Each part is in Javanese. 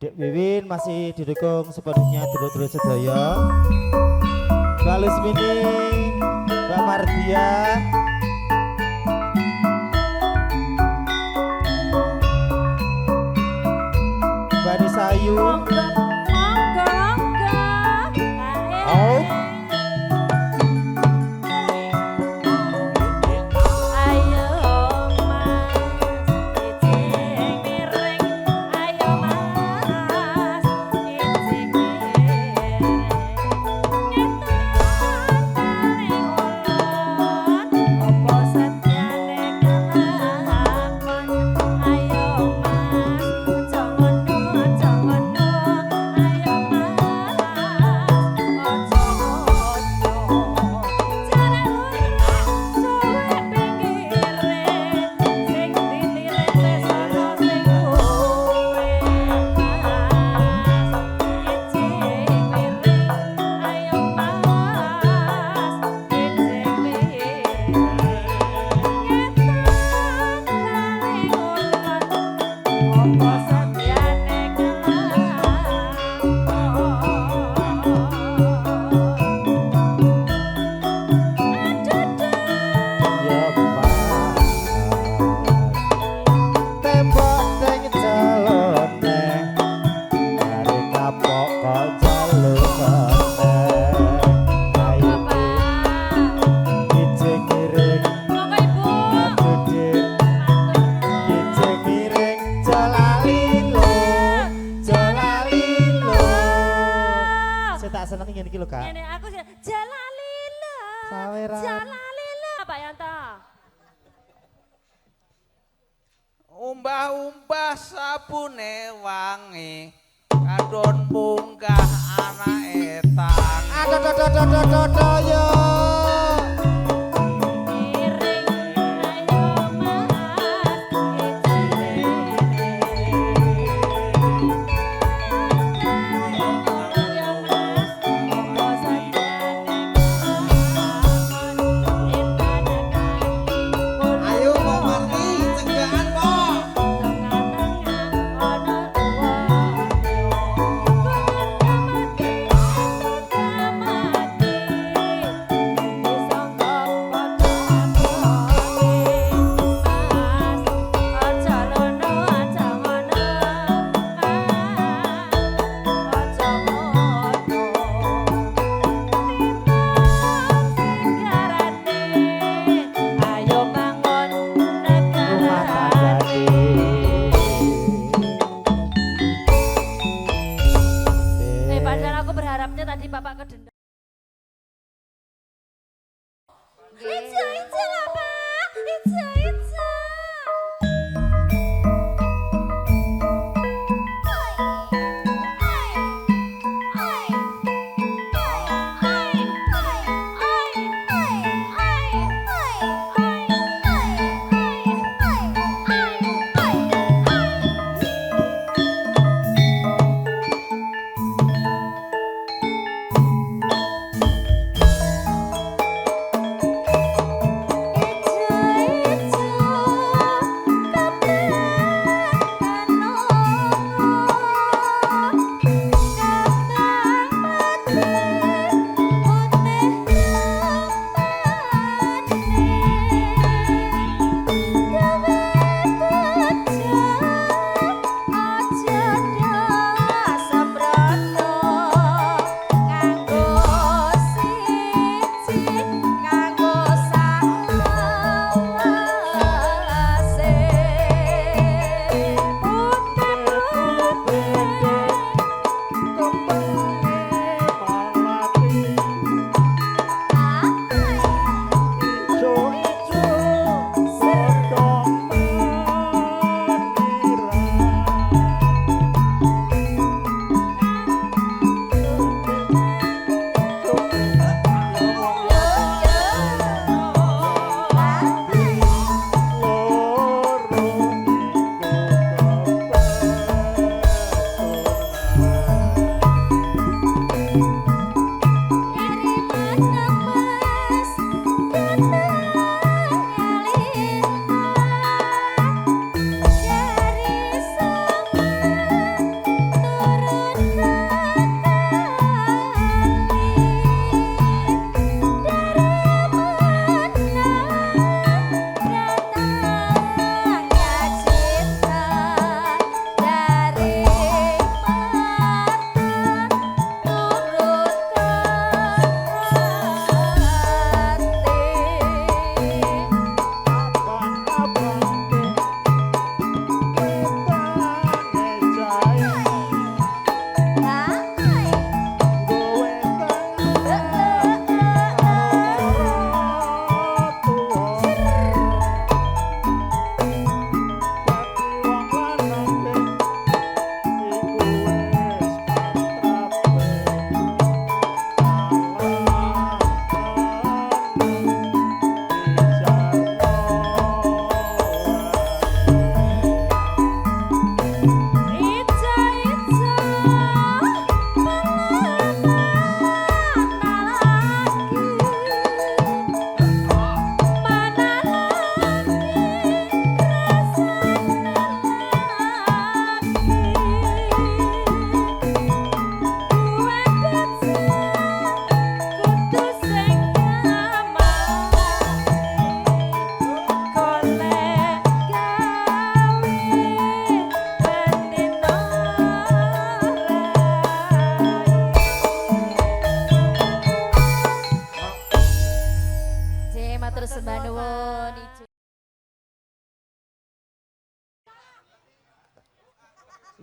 Dek Wiwin masih didukung sepenuhnya dulur-dulur sedaya. Mbak Lusmini, Mbak Mardia, Mbak Nisayu. Oh. Seneng ngene iki lho, Kak. Ngene aku Jalalila. Saweran. Jalalila, Pak Yanto. Umbah-umbah sabune wangi kadon munggah anake tang. Aduh yo.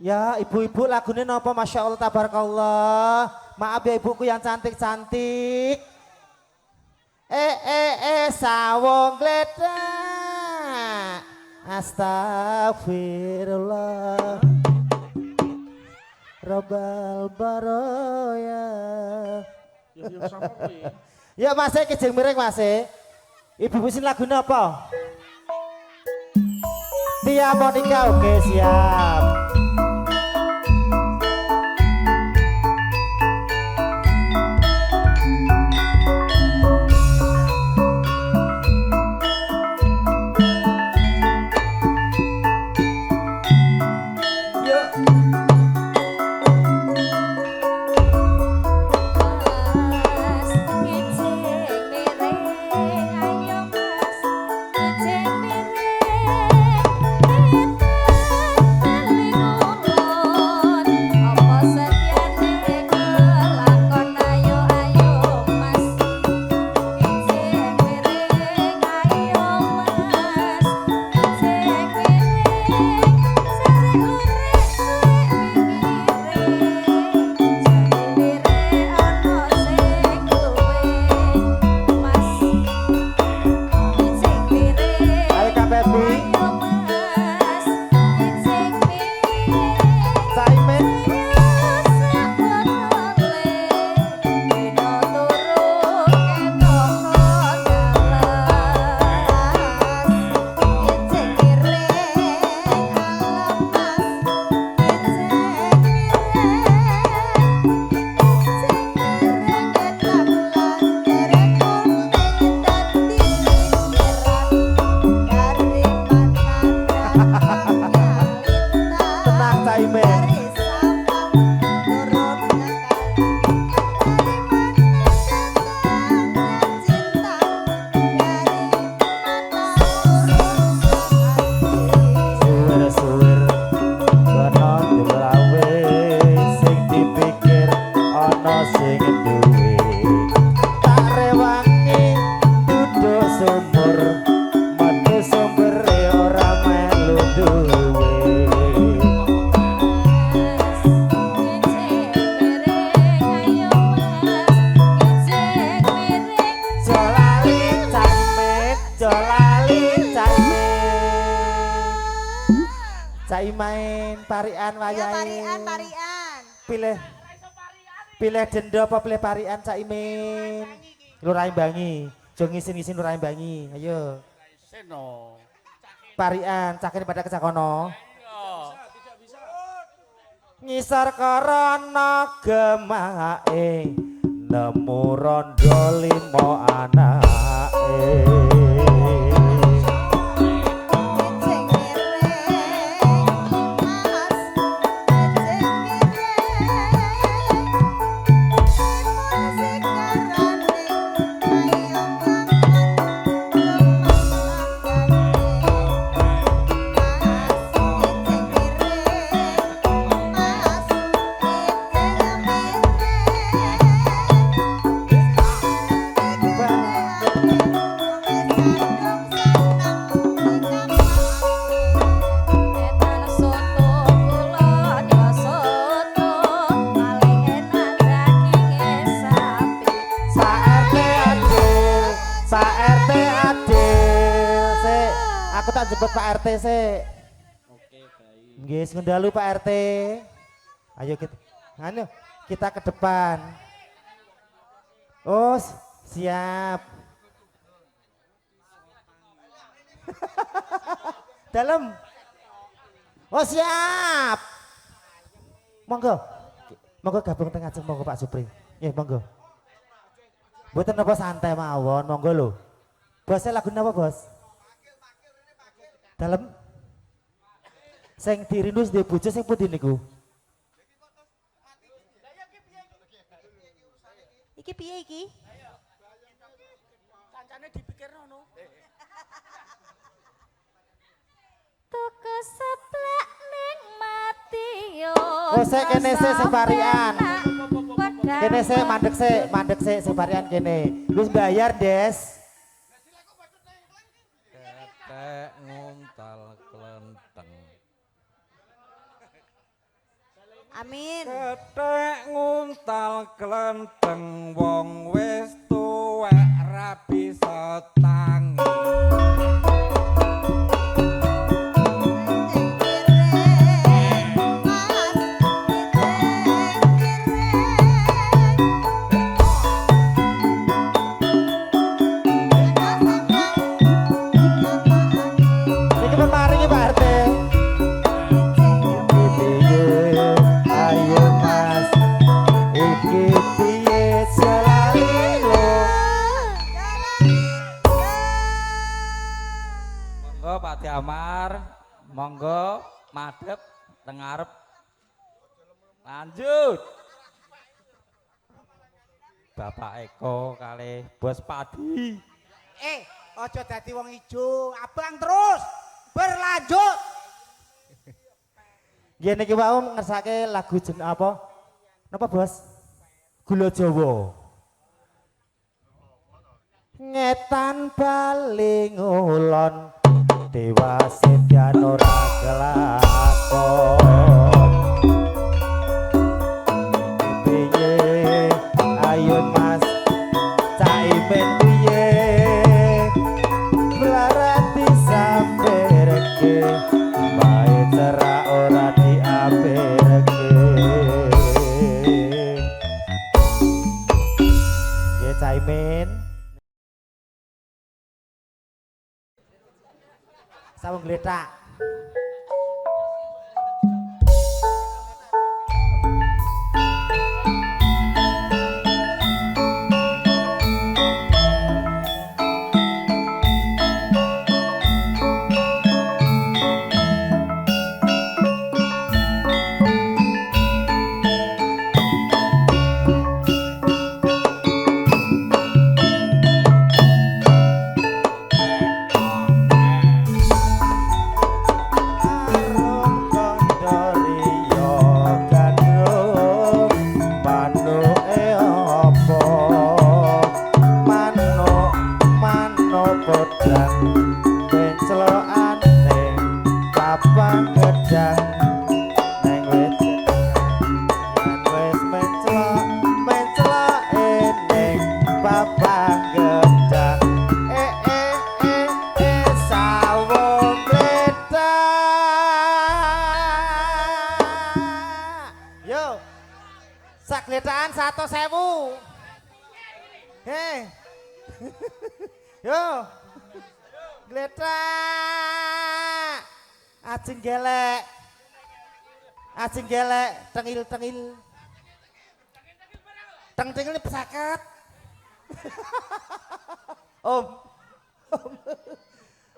Ya ibu-ibu lagunya napa Masya Allah tabarakallah. Maaf ya ibuku yang cantik-cantik. Sawong gledak. Astagfirullah. Robbal baroya. Ya sama kuwi. Ya Mas kijing miring Mas. Ibu mesin lagu apa? Tia Monica oke siap. Caimain parian wayahe. Ya parian. Pilih denda apa pilih parian Caimin? Lurahe Bangi. Jo ngisin-ngisin Lurahe Bangi. Ayo. Seno. Parian cakene pada kecakono. Ngisor korona gemake nemu rondo 5 anake. Jemput Pak RT sih. Oke, baik. Nggih, ngendalu Pak RT. Ayo kita ke depan. Oh, siap. Dalam. Oh, siap. Monggo. Monggo gabung tengah jeng monggo Pak Supri. Nggih, monggo. Mboten napa santai mawon, monggo lho. Bosnya lagu napa, Bos? Dalam sing dirindu ndek bojo sing pundi niku? Iki piye iki? Kancane dipikirno no. Tuku seblak ning mati yo. Oh, sik kene sik sing parian. Kene sik mandek sik sing parian kene. Wis bayar, Des. Ketek nguntal klenteng. Amin. Kethek nguntal klenteng wong wis tuwek ra bisa tangi. Iki pemaringi Pak RT. Piye ayo Mas, iki piye selalu. Monggo Pak Diamar, monggo madhep teng ngarep. Lanjut. Bapak Eko kali Bos Padi. Ojo dadi wong ijo, abang terus berlanjut. Nggih niki wau ngersake lagu apa? Napa Bos? Gula Jawa. Ngetan baling ulon Dewa Setyaan ora kelakon. Piye ayo Mas Caimin piye Belarati samperke bae cerak ora diaperke. Ya Caimin sawung gletak. Sagletaan 100.000. Hei. Yo. Gletak. Ajeng gelek. Ajeng gelek tengil-tengil. Teng-tengil pesakit. Om.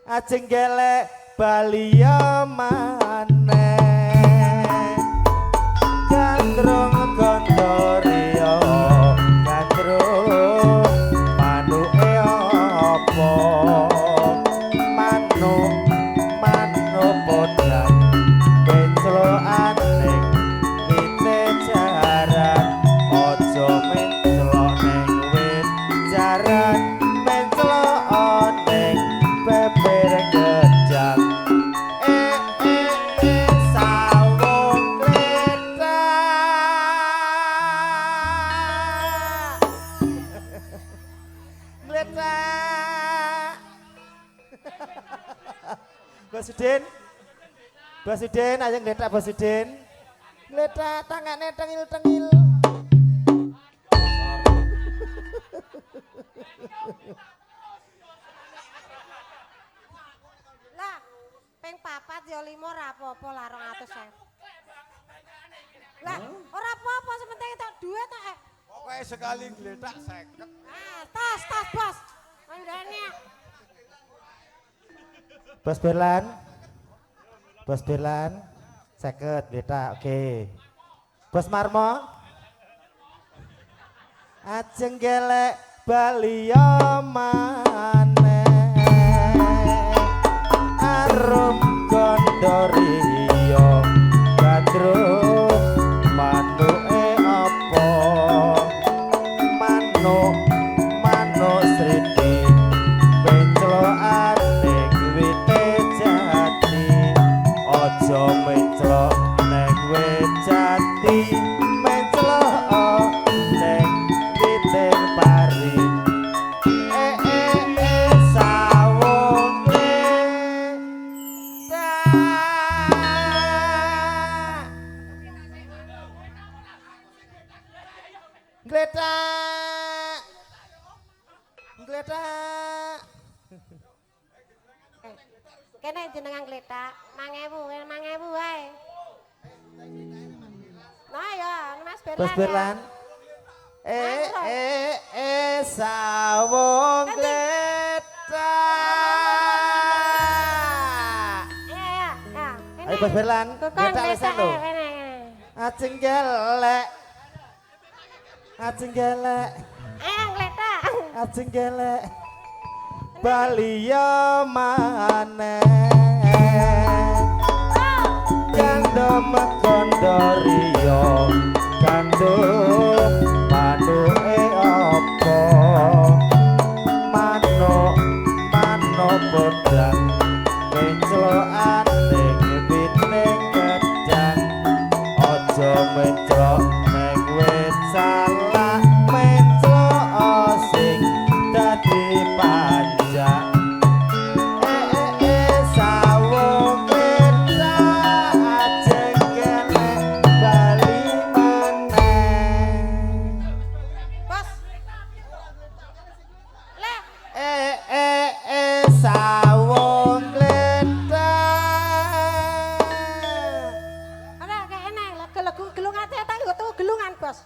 Ajeng gelek Balia maneh. Gandrung gondorio gandrung manuke apa manuk podang penclokan ning wite jaran aja mencelok ning wit jaran mencelok ning beber gedang sawung gletak. Basudin, ayo gletak Basudin. Gletak tangane tengil-tengil. Lah, ping 4 ya 5 ora apa-apa lah 200.000. Lah, ora apa-apa sementing tok duit tok. Pokoke sekali gletak 50. Tas bos. Manggane. Bos Berlan 50 gletak, oke. Bos Marmo ajeng gelek Balia maneh arum gondorio gandrung manuke apa manuk sriti penclokan ning wite jati aja menclok ning wit jati mencelok ning titik pari sawunge gletak gletak Kene jenengan gletak 5.000 wae. Nah ya, Mas Berlan. Bos Berlan sawung gletak Ya. ayo Bos Berlan Kokon gletak lesan lho kene. ajeng gelek Ayo gletak. ajeng gelek Bali ya maneh kando mekondoriyo kando manuke apa manuk bodang menclokan ning piting gedang aja menclok ning wit salah menclok sing dadi panjang sawung gletak ajeng gelek bali maneh Bos. Le, sawung gletak ora kene lagu gelungan tak nggo tuku gelungan, Bos.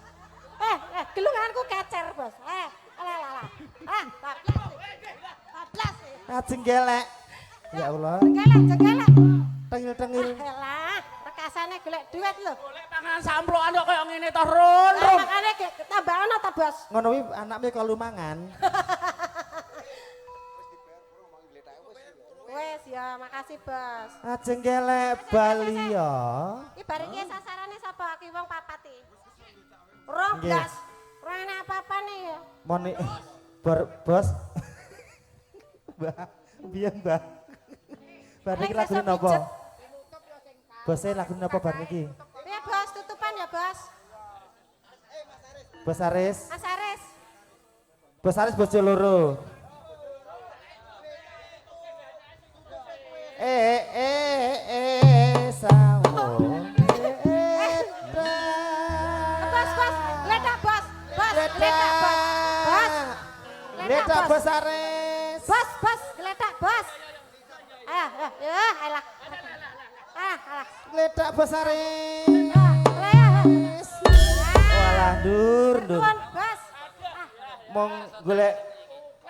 Gelunganku kecer, Bos. Alah. Bablas. ajeng gelek ya Allah Jengkelek. tengil Alah, rekasane golek duit lho. Golek panganan samplokan kok kaya ngene to, Run. Makane tambah ana ta, Bos? ngono kuwi anaknya kalau mangan Wes ya, makasih, Bos. ajeng gelek Bali ya Iki bar iki sasarane sapa iki wong papat iki? 12. Ora ana apa-apa nih ya. moni bos Mbah biyen Mbah bar niki Paling lagu iso napa pijet. bose lagu napa bar niki Piye, Bos? Tutupan ya, Bos. Bos Aris Mas Aris. bojo loro sawung Bos, gledak, Bos. Gledak, Bos. Bos. Gledak Bos Aris Bos, gledak, Bos. Ayo, alah. Alah. gledak Bos Aris walah dur Nuwun, Bos. mong golek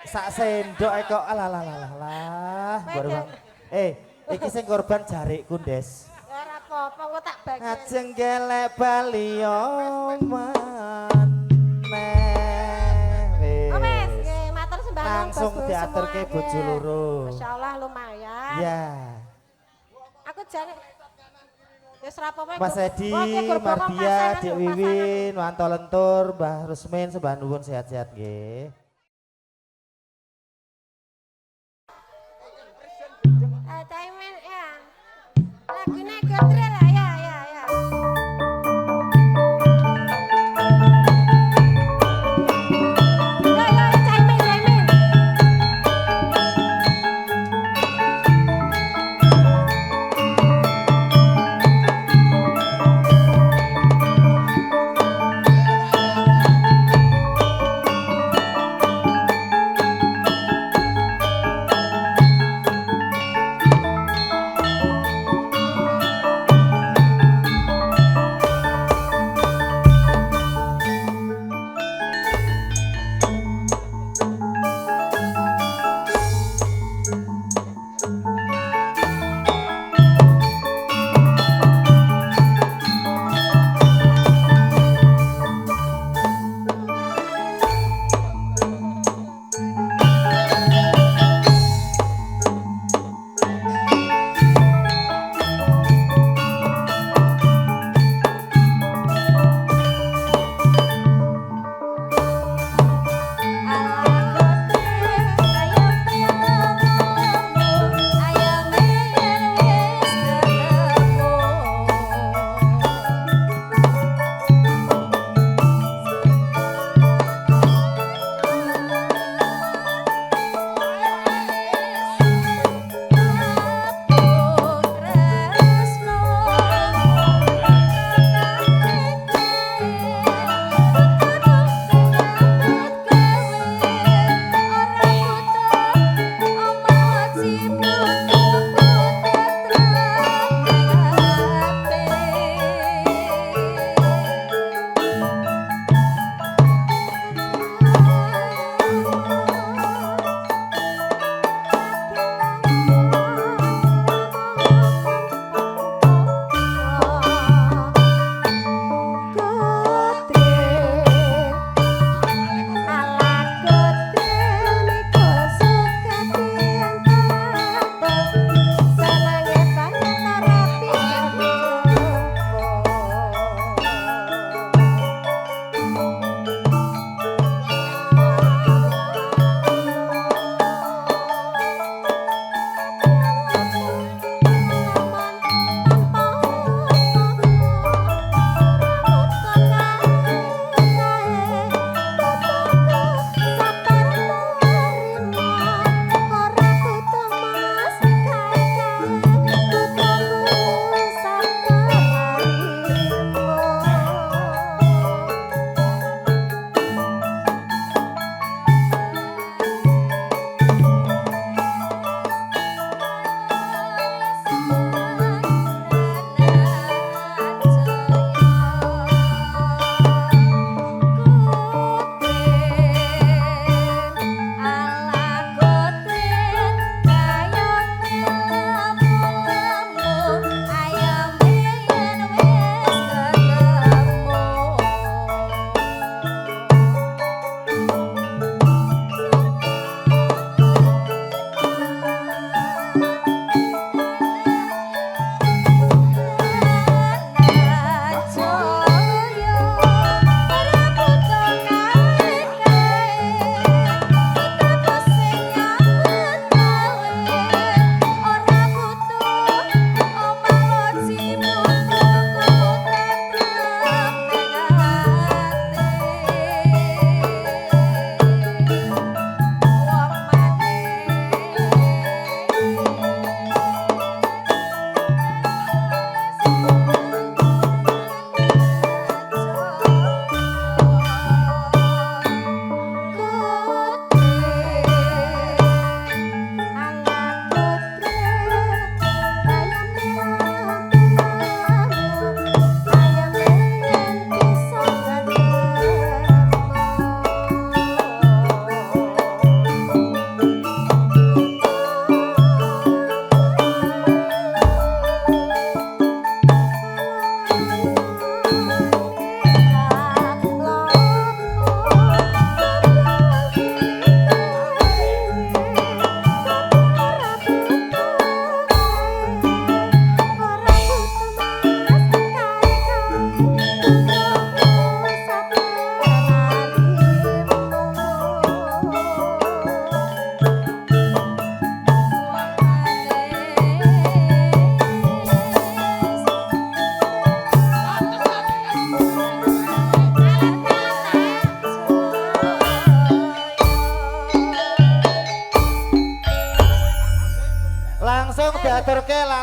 sak sendok kok alah baru bang iki sing korban jarikku Des Ora apa-apa, kok tak bagi. ajeng gelek Bali maneh Wes, nggih, matur sembah nuwun, langsung Bos, diaturke semuanya. bojo loro Masyaallah lumayan. ya Aku jane wis ora apa-apa. Mas Edi, Mardia, Dik Wiwin, Wanto Lentur, Mbah Rusmin, sembah nuwun sehat-sehat nggih. Taimen ya. Lagune Godre lah ya. Ya, Taimen.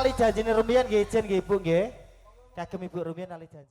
lali janjine rumiyin nggih, Jen nggih Ibu nggih. Kagem Ibu rumiyin lali janji.